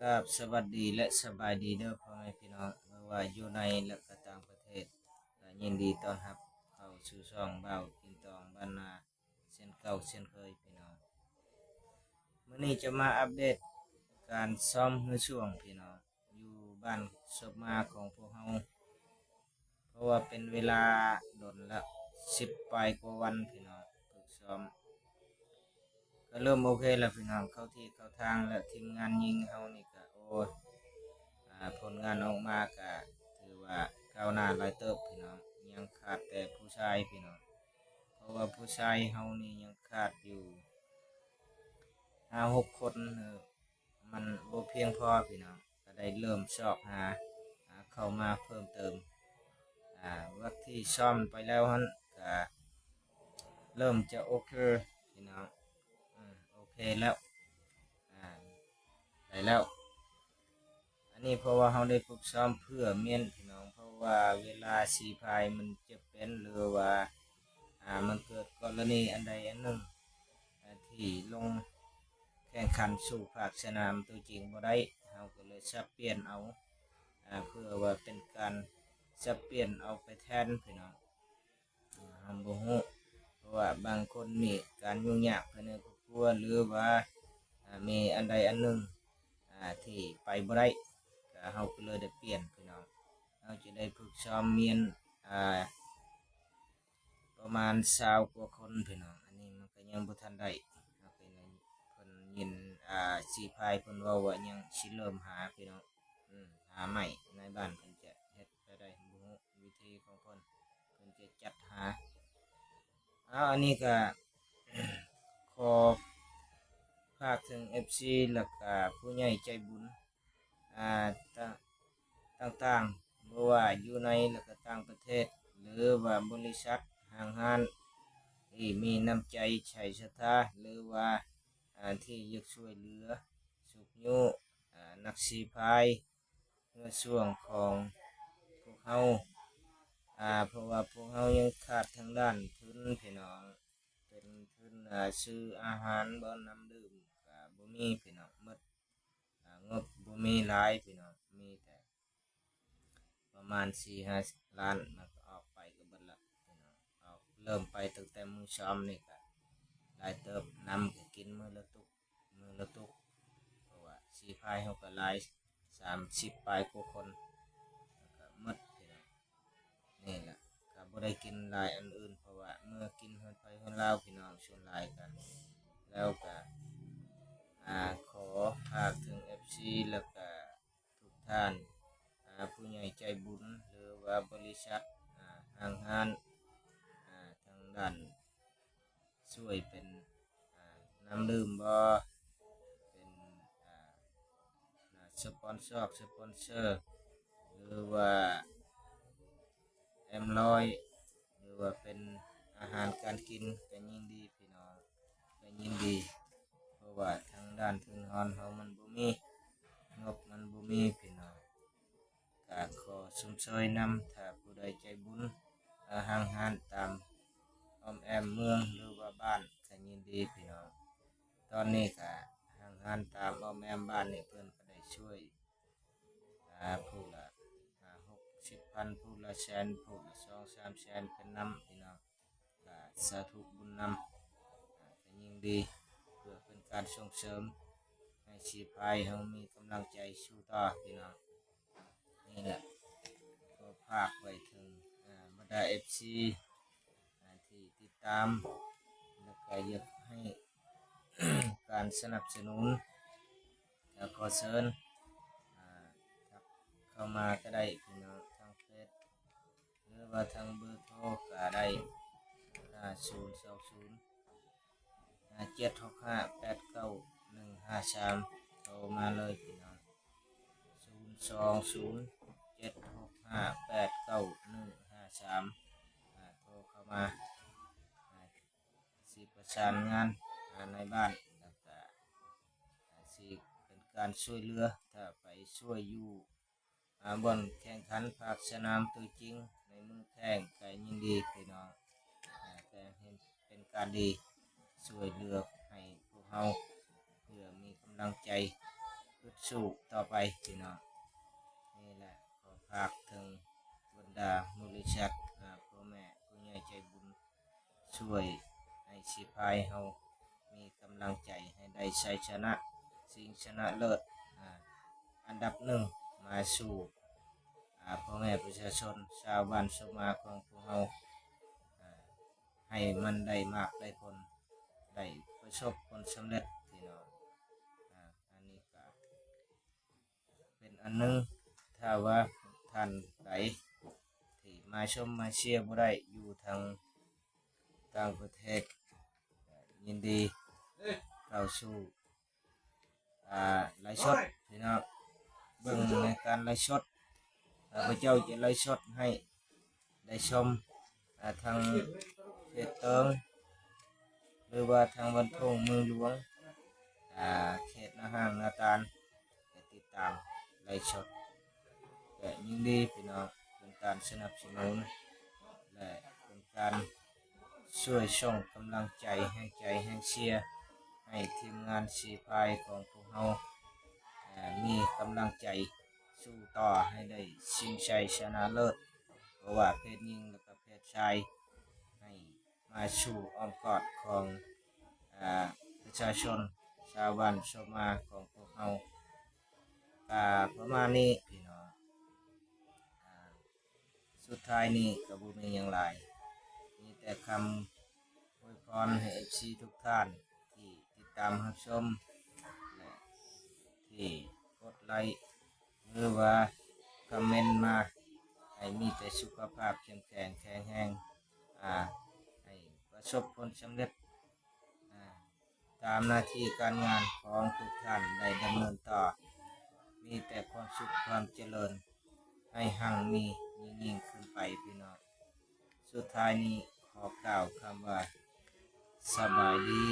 ครับสวัสดีและสบายดีเด้อพ่อแม่พี่น้องไม่ว่าอยู่ในและก็ต่างประเทศก็ยินดีต้อนรับเข้าสู่ช่องเบากินตองบ้านนาเช่นเก่าเช่นเคยพี่น้องมื้อนี้จะมาอัปเดตการซ้อมมือช่วงพี่น้องอยู่บ้านศพมาของพวกเฮาเพราะว่าเป็นเวลาโดนละ10ปลายกว่าวันพี่น้องฝึกซ้อมก็เริ่มโอเคแล้วพี่น้องเข้าที่เข้าทางแล้วทีมงานยิงเฮานี่ก็โอ้ย ผลงานออกมาก็ถือว่าก้าวหน้าหลายเติบพี่น้องยังขาดแต่ผู้ชายพี่น้องเพราะว่าผู้ชายเฮานี่ยังขาดอยู่5-6 คนมันบ่เพียงพอพี่น้องก็ได้เริ่มชอบหาเข้ามาเพิ่มเติมวักที่ซ่อมไปแล้วฮั่นก็เริ่มจะโอเคพี่น้องโอเคแล้วอ่าได้แล้ว อันนี้เพราะว่าเราได้ฝึกซ้อมเพื่อเมียนพี่น้องเพราะว่าเวลาสีพายมันจะเป็นหรือว่ามันเกิดกรณีอันใดอันหนึ่งที่ลงแข่งขันสู่ภาคสนามตัวจริงบ่ได้เราก็เลยสับเปลี่ยนเอาเพื่อว่าเป็นการสับเปลี่ยนเอาไปแทนพี่น้องเราบ่ฮู้เพราะว่าบางคนมีการยุ่งยากภายในครอบครัวหรือว่ามีอันใดอันหนึ่งที่ไปบ่ได้ ก็เราก็เลยได้เปลี่ยนพี่น้องเราจะได้ฝึกซ้อมเมียนประมาณ20 กว่าคนพี่น้องอันนี้มันก็ยังบ่ทันได้เราก็เลยเพิ่นยินสีพายเพิ่นเว้าว่ายังสิเริ่มหาพี่น้องหาใหม่ในบ้านเพิ่นจะเฮ็ดไปได้บ่ฮู้วิธีของเพิ่นจะจัดหาอันนี้ก็ขอฝากถึง FC แล้วก็ผู้ใหญ่ใจบุญอ่า ต่างๆบ่ว่าอยู่ในและก็ต่างประเทศหรือว่าบริษัทห้างร้านที่มีน้ำใจใช้ศรัทธาหรือว่าที่อยากช่วยเหลือสุขยุนักสีพายในส่วนของพวกเฮาเพราะว่าพวกเฮายังขาดทางด้านทุนพี่น้องเป็นทุนซื้ออาหารบ่น้ำดื่มก็บ่มีพี่น้องหมดงบบ่มีหลายพี่น้องมีแต่ประมาณ4-5 ล้านมันก็ออกไปก็เบิดละพี่น้องเอาเริ่มไปตั้งแต่มื้อเช้านี่ก็หลายเติบน้ำก็กินมื้อละตุกเพราะว่าสีพายเฮาก็หลาย30ปลายกว่าคนแล้วก็หมดพี่น้องนี่แหละก็บ่ได้กินหลายอันอื่นเพราะว่าเมื่อกินเฮือนไปเฮือนลาวพี่น้องส่วนหลายกันแล้วก็ขอฝากถึง FC แล้วก็ทุกท่านผู้ใหญ่ใจบุญหรือว่าบริษัทห้างร้านทางด้านช่วยเป็นน้ำดื่มบ่เป็นสปอนเซอร์หรือว่าM100หรือว่าเป็นอาหารการกินก็ยิ่งดีพี่น้องก็ยิ่งดีเพราะว่าทางด้านทุนฮอนเฮามันบ่มีงบมันบ่มีพี่น้องก็ขอชุมช่วยนำถ้าผู้ใดใจบุญห้างร้านตามอ้อมแอมเมืองหรือว่าบ้านก็ยินดีพี่น้องตอนนี้ก็ห้างร้านตามอ้อมแอมบ้านนี่เพิ่นก็ได้ช่วยผู้ละ60,000ผู้ละแสนผู้ละ2-3 แสนเป็นนำพี่น้องก็สาธุบุญนำก็ยิ่งดีเพื่อเป็นการส่งเสริมให้ชีพายเฮามีกำลังใจสู้ต่อพี่น้องนี่แหละก็ฝากไว้ถึงบรรดา FC ที่ติดตามแล้วก็อยากให้การสนับสนุนแล้วขอเชิญทักเข้ามาก็ได้พี่น้องทางเฟซหรือว่าทางเบอร์โทรก็ได้020 765 89 153โทรมาเลยพี่น้อง020 765 89 153โทรเข้ามาสิประสานงานในบ้านแล้วก็สิเป็นการช่วยเหลือถ้าไปช่วยอยู่บนแข่งขันภาคสนามตัวจริงในมือแข่งก็ยินดีพี่น้องแต่เห็นเป็นการดีช่วยเหลือให้พวกเราเพื่อมีกำลังใจ ึดสู้ต่อไปพี่น้องนี่แหละขอฝากถึงบรรดาบริษัทพ่อแม่ผู้ใหญ่ใจบุญช่วยให้สิพายเฮามีกำลังใจให้ได้ชัยชนะสิ่งชนะเลิศอันดับหนึ่งมาสู่พ่อแม่ประชาชนชาวบ้านสมาของพวกเราอ่าให้มันได้มากได้ผลได้ประสบผลสำเร็จพี่น้องอันนี้ก็เป็นอันหนึงถ้าว่าท่านใดที่มาชมมาเชียร์บ่ได้อยู่ทางต่างประเทศยินดีเข้าสู่ไลฟ์สดพี่น้องเบิ่งในการไลฟ์สดพระเจ้าจะไลฟ์สดให้ได้ชมทางเพจเติงหรือว่าทางบันทงเมืองหลวงเขตนาห้างนาตาลจะติดตามไลฟ์สดและยินดีพี่น้องเป็นการสนับสนุนและเป็นการช่วยส่งกำลังใจให้เชียร์ให้ทีมงานสีพายของพวกเรามีกำลังใจสู้ต่อให้ได้ชิงชัยชนะเลิศเพราะว่าเพศหญิงและก็เพศชายให้มาสู่อ้อมกอดของประชาชนชาวบ้านชาวมาของพวกเราประมาณนี้พี่น้องสุดท้ายนี้ก็บ่มีหยังหลายมีแต่คำอวยพรให้ FC ทุกท่านที่ติดตามรับชมและที่กดไลค์หรือว่าคอมเมนต์มาให้มีแต่สุขภาพเข้มแข็งแข็งแรงให้ประสบผลสำเร็จตามหน้าที่การงานของทุกท่านได้ดำเนินต่อมีแต่ความสุขความเจริญให้หั่งมียิ่งขึ้นไปพี่น้องสุดท้ายนี้ขอกล่าวคำว่าสบายดี